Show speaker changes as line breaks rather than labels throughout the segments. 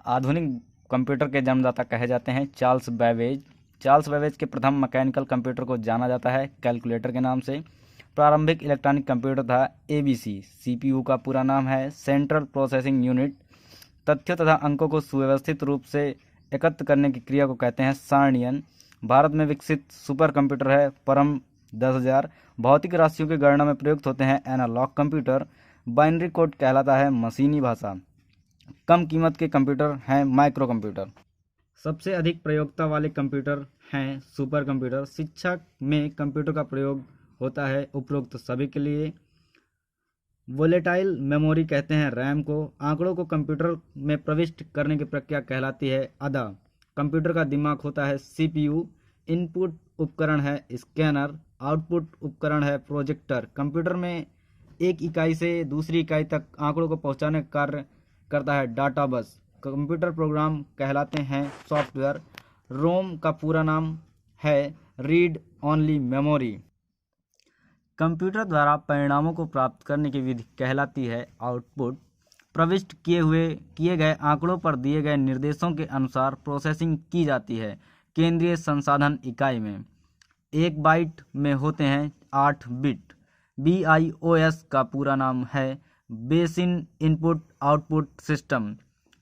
आधुनिक कंप्यूटर के जन्मदाता कहे जाते हैं चार्ल्स बैबेज। चार्ल्स बैबेज के प्रथम मैकेनिकल कंप्यूटर को जाना जाता है कैलकुलेटर के नाम से। प्रारंभिक इलेक्ट्रॉनिक कंप्यूटर था एबीसी। सीपीयू का पूरा नाम है सेंट्रल प्रोसेसिंग यूनिट। तथ्यों तथा अंकों को सुव्यवस्थित रूप से एकत्र करने की क्रिया को कहते हैं सारणीयन। भारत में विकसित सुपर कंप्यूटर है परम 10,000। भौतिक राशियों की गणना में प्रयुक्त होते हैं एनालॉग कंप्यूटर। बाइनरी कोड कहलाता है मशीनी भाषा। कम कीमत के कंप्यूटर हैं माइक्रो कंप्यूटर। सबसे अधिक प्रयोगता वाले कंप्यूटर हैं सुपर कंप्यूटर। शिक्षा में कंप्यूटर का प्रयोग होता है उपरोक्त सभी के लिए। वोलेटाइल मेमोरी कहते हैं रैम को। आंकड़ों को कंप्यूटर में प्रविष्ट करने की प्रक्रिया कहलाती है अदा। कंप्यूटर का दिमाग होता है सीपीयू। इनपुट उपकरण है स्कैनर। आउटपुट उपकरण है प्रोजेक्टर। कंप्यूटर में एक इकाई से दूसरी इकाई तक आंकड़ों को पहुंचाने का कार्य करता है डाटा बस। कंप्यूटर प्रोग्राम कहलाते हैं सॉफ्टवेयर। रोम का पूरा नाम है रीड ओनली मेमोरी। कंप्यूटर द्वारा परिणामों को प्राप्त करने की विधि कहलाती है आउटपुट। प्रविष्ट किए गए आंकड़ों पर दिए गए निर्देशों के अनुसार प्रोसेसिंग की जाती है केंद्रीय संसाधन इकाई में। एक बाइट में होते हैं 8 बिट। BIOS का पूरा नाम है basin input output system.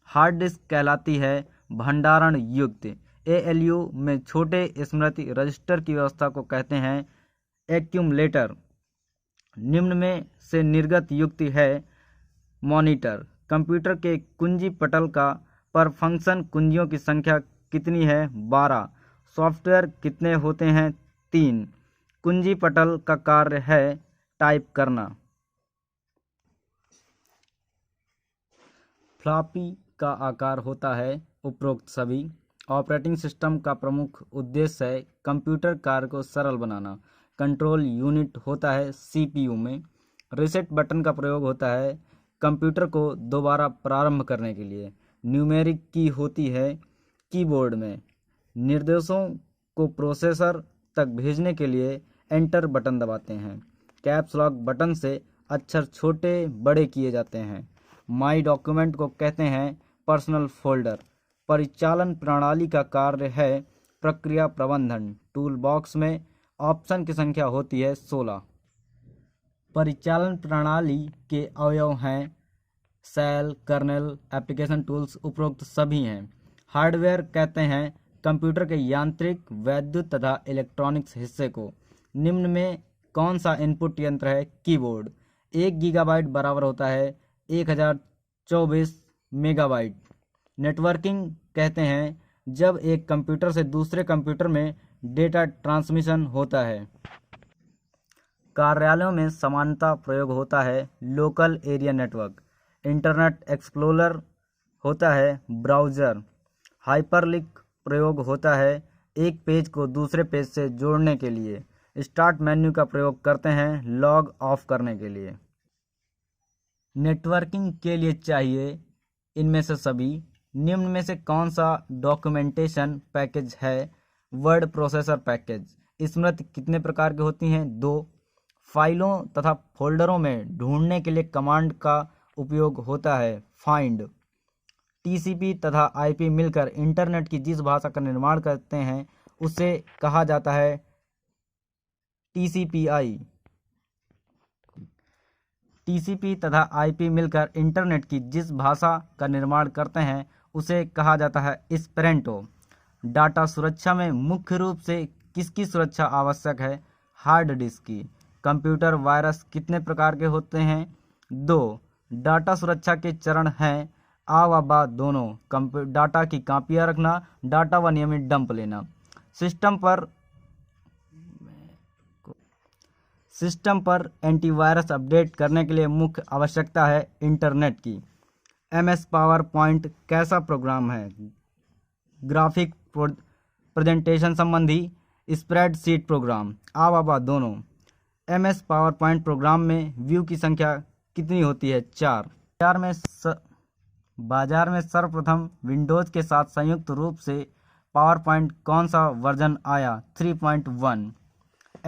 Hard disk कहलाती है भंडारण युक्त। ALU में छोटे स्मृति रजिस्टर की व्यवस्था को कहते हैं एक्यूमुलेटर। निम्न में से निर्गत युक्ति है मॉनिटर। कंप्यूटर के कुंजी पटल का पर फंक्शन कुंजियों की संख्या कितनी है 12। सॉफ्टवेयर कितने होते हैं 3। कुंजी पटल का कार्य है टाइप करना। फ्लॉपी का आकार होता है उपरोक्त सभी। ऑपरेटिंग सिस्टम का प्रमुख उद्देश्य है कंप्यूटर कार्य को सरल बनाना। कंट्रोल यूनिट होता है सीपीयू में। रीसेट बटन का प्रयोग होता है कंप्यूटर को दोबारा प्रारंभ करने के लिए। न्यूमेरिक की होती है कीबोर्ड में। निर्देशों को प्रोसेसर तक भेजने के लिए एंटर बटन दबाते हैं। कैप्स लॉक बटन से अक्षर छोटे बड़े किए जाते हैं। माई डॉक्यूमेंट को कहते हैं पर्सनल फोल्डर। परिचालन प्रणाली का कार्य है प्रक्रिया प्रबंधन। टूल बॉक्स में ऑप्शन की संख्या होती है 16। परिचालन प्रणाली के अवयव हैं सेल कर्नेल एप्लीकेशन टूल्स। उपरोक्त सभी हैं। हार्डवेयर कहते हैं कंप्यूटर के यांत्रिक वैद्युत तथा इलेक्ट्रॉनिक्स हिस्से को। निम्न में कौन सा इनपुट यंत्र है कीबोर्ड। 1 गीगाबाइट बराबर होता है 1024 मेगाबाइट। नेटवर्किंग कहते हैं जब एक कंप्यूटर से दूसरे कंप्यूटर में डेटा ट्रांसमिशन होता है। कार्यालयों में सामान्यतः प्रयोग होता है local area network. Internet explorer होता है ब्राउज़र। हाइपरलिंक प्रयोग होता है एक पेज को दूसरे पेज से जोड़ने के लिए। स्टार्ट मेन्यू का प्रयोग करते हैं लॉग ऑफ करने के लिए। नेटवर्किंग के लिए चाहिए इनमें से सभी। निम्न में से कौन सा डॉक्यूमेंटेशन पैकेज है वर्ड प्रोसेसर पैकेज। स्मृति कितने प्रकार की होती हैं 2। फाइलों तथा फोल्डरों में ढूंढने के लिए कमांड का उपयोग होता है फाइंड। TCP तथा IP मिलकर इंटरनेट की जिस भाषा का निर्माण करते हैं उसे कहा जाता है TCPI। TCP तथा IP मिलकर इंटरनेट की जिस भाषा का निर्माण करते हैं उसे कहा जाता है एस्पेरेंटो। डाटा सुरक्षा में मुख्य रूप से किसकी सुरक्षा आवश्यक है हार्ड डिस्क की। कंप्यूटर वायरस कितने प्रकार के होते हैं 2। डाटा सुरक्षा के चरण हैं आ व बा दोनों। डाटा की कापियाँ रखना, डाटा व नियमित डंप लेना। सिस्टम पर एंटीवायरस अपडेट करने के लिए मुख्य आवश्यकता है इंटरनेट की। MS पावर पॉइंट कैसा प्रोग्राम है ग्राफिक प्रेजेंटेशन संबंधी स्प्रेडशीट प्रोग्राम। आ व बा दोनों। MS पावर पॉइंट प्रोग्राम में व्यू की संख्या कितनी होती है 4। बाजार में सर्वप्रथम विंडोज के साथ संयुक्त रूप से पावर पॉइंट कौन सा वर्जन आया 3.1।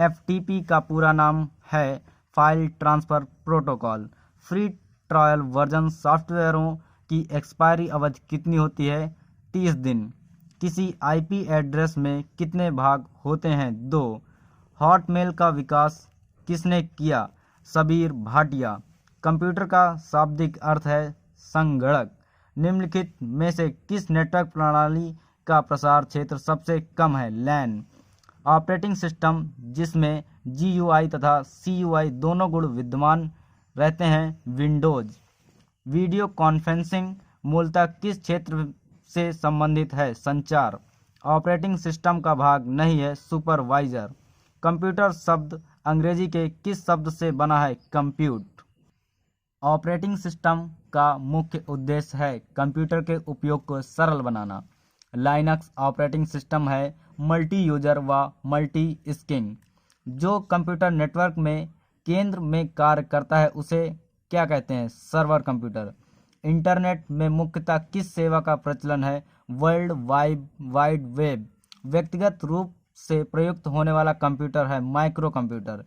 FTP का पूरा नाम है file transfer protocol. Free trial version सॉफ्टवेयरों की एक्सपायरी अवधि कितनी होती है? 30 दिन। किसी आईपी एड्रेस में कितने भाग होते हैं? 2। हॉटमेल का विकास किसने किया? सबीर भाटिया। कंप्यूटर का शाब्दिक अर्थ है संगणक। निम्नलिखित में से किस नेटवर्क प्रणाली का प्रसार क्षेत्र सबसे कम है? लैन। ऑपरेटिंग सिस्टम जिसमें GUI तथा CUI दोनों गुण विद्यमान रहते हैं? विंडोज। वीडियो कॉन्फ्रेंसिंग मूलतः किस क्षेत्र से संबंधित है? संचार। ऑपरेटिंग सिस्टम का भाग नहीं है सुपरवाइजर। कंप्यूटर शब्द अंग्रेजी के किस शब्द से बना है? कंप्यूट। ऑपरेटिंग सिस्टम का मुख्य उद्देश्य है कंप्यूटर के उपयोग को सरल बनाना। लाइनक्स ऑपरेटिंग सिस्टम है मल्टी यूजर व मल्टी स्क्रीन। जो कंप्यूटर नेटवर्क में केंद्र में कार्य करता है उसे क्या कहते हैं? Server computer. इंटरनेट में मुख्यतः किस सेवा का प्रचलन है? World wide web. व्यक्तिगत रूप से प्रयुक्त होने वाला कंप्यूटर है माइक्रो कंप्यूटर।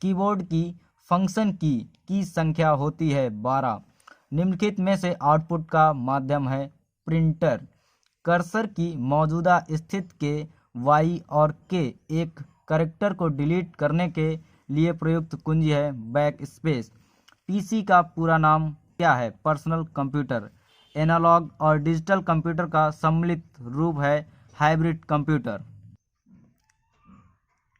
कीबोर्ड की फंक्शन की संख्या होती है 12। निम्नलिखित में से आउटपुट का माध्यम है प्रिंटर। कर्सर की मौजूदा स्थिति के Y और K एक कैरेक्टर को डिलीट करने के लिए प्रयुक्त कुंजी है बैक स्पेस। पीसी का पूरा नाम क्या है? Personal computer. एनालॉग और डिजिटल कंप्यूटर का सम्मिलित रूप है हाइब्रिड कंप्यूटर।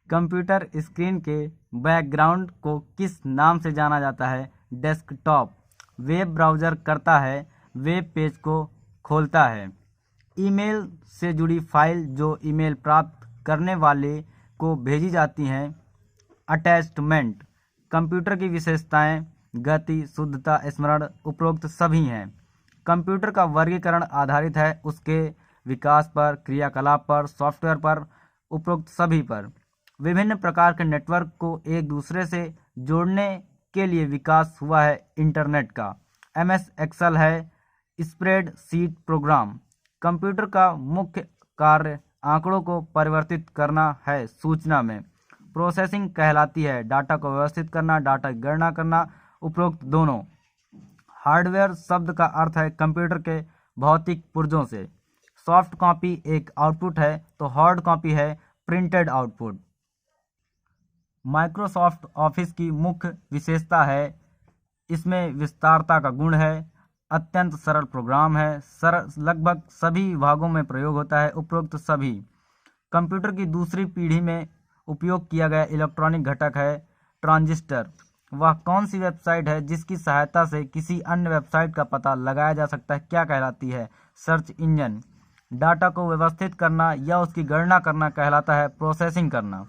कंप्यूटर स्क्रीन के बैकग्राउंड को किस नाम से जाना जाता है? डेस्कटॉप। वेब ब्राउज़र करता है वेब पेज को खोलता है। ईमेल से जुड़ी फाइल जो ईमेल प्राप्त करने वाले को भेजी जाती हैं अटैचमेंट। कंप्यूटर की विशेषताएं गति, शुद्धता, स्मरण उपरोक्त सभी हैं। कंप्यूटर का वर्गीकरण आधारित है उसके विकास पर, क्रियाकलाप पर, सॉफ्टवेयर पर, उपरोक्त सभी पर। विभिन्न प्रकार के नेटवर्क को एक दूसरे से जोड़ने के लिए विकास हुआ है इंटरनेट का। MS एक्सेल है स्प्रेडशीट प्रोग्राम। कंप्यूटर का मुख्य कार्य आंकड़ों को परिवर्तित करना है सूचना में। प्रोसेसिंग कहलाती है डाटा को व्यवस्थित करना, डाटा की गणना करना, उपरोक्त दोनों। हार्डवेयर शब्द का अर्थ है कंप्यूटर के भौतिक पुर्जों से। सॉफ्ट कॉपी एक आउटपुट है तो हार्ड कॉपी है प्रिंटेड आउटपुट। माइक्रोसॉफ्ट ऑफिस की मुख्य विशेषता है इसमें विस्तारता का गुण है, अत्यंत सरल प्रोग्राम है, सरल लगभग सभी विभागों में प्रयोग होता है उपरोक्त सभी। कंप्यूटर की दूसरी पीढ़ी में उपयोग किया गया इलेक्ट्रॉनिक घटक है ट्रांजिस्टर। वह कौन सी वेबसाइट है जिसकी सहायता से किसी अन्य वेबसाइट का पता लगाया जा सकता है? क्या कहलाती है? Search engine. डाटा को व्यवस्थित करना या उसकी गणना करना कहलाता है प्रोसेसिंग करना।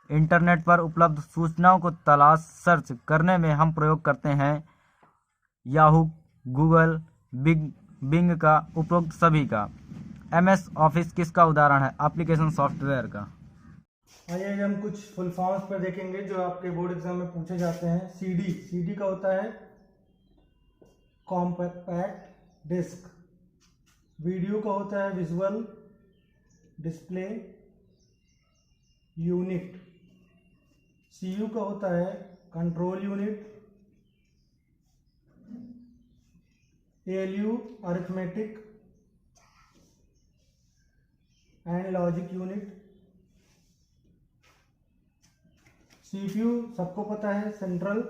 इंटरनेट पर उपलब्ध सूचनाओं को तलाश सर्च करने में हम प्रयोग करते हैं याहू, गूगल, बिंग का, उपरोक्त सभी का। MS ऑफिस किसका उदाहरण है? एप्लीकेशन सॉफ्टवेयर का।
आइए हम कुछ फुल फॉर्म्स पर देखेंगे जो आपके बोर्ड एग्जाम में पूछे जाते हैं। CD का होता है कॉम्पैक्ट डिस्क। वीडियो का होता है विजुअल डिस्प्ले यूनिट। CU का होता है control unit. ALU arithmetic and logic unit. CPU सबको पता है सेंट्रल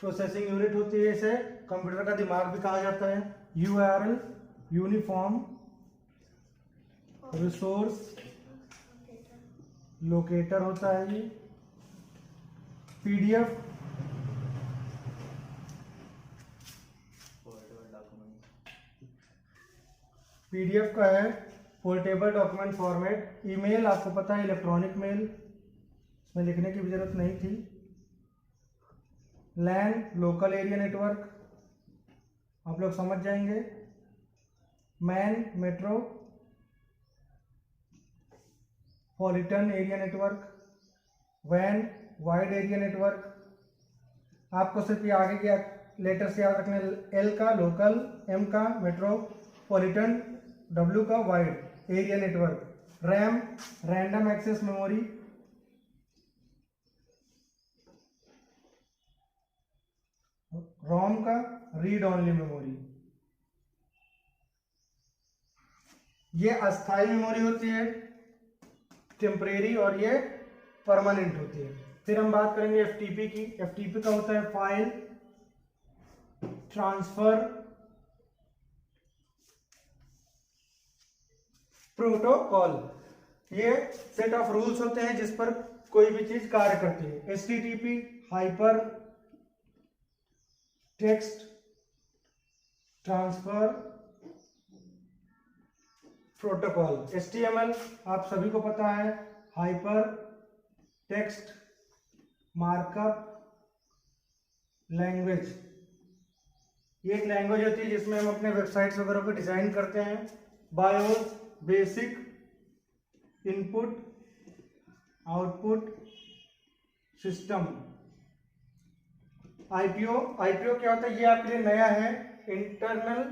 प्रोसेसिंग यूनिट होती है। इसे कंप्यूटर का दिमाग भी कहा जाता है। URL यूनिफॉर्म रिसोर्स लोकेटर होता है। ये PDF का है पोर्टेबल डॉक्यूमेंट फॉर्मेट। ईमेल आपको पता है इलेक्ट्रॉनिक मेल, इसमें लिखने की भी जरूरत नहीं थी। LAN लोकल एरिया नेटवर्क, आप लोग समझ जाएंगे। MAN metropolitan area network. WAN wide area network. आपको सिर्फ ये आगे के लेटर्स याद रखने, L का लोकल, M का मेट्रोपॉलिटन, W का wide area network. RAM random access memory. ROM का रीड ओनली मेमोरी। ये अस्थाई मेमोरी होती है, टेम्परेरी, और ये परमानेंट होती है। फिर हम बात करेंगे एफटीपी की। एफटीपी का होता है फाइल ट्रांसफर प्रोटोकॉल। ये सेट ऑफ रूल्स होते हैं जिस पर कोई भी चीज कार्य करती है। HTTP hyper text transfer protocol. HTML आप सभी को पता है, हाइपर टेक्स्ट मार्कअप लैंग्वेज। ये एक लैंग्वेज होती है जिसमें हम अपने वेबसाइट्स वगैरह को डिजाइन करते हैं। BIOS basic input output system. IPO क्या होता है, ये आपके लिए नया है, इंटरनल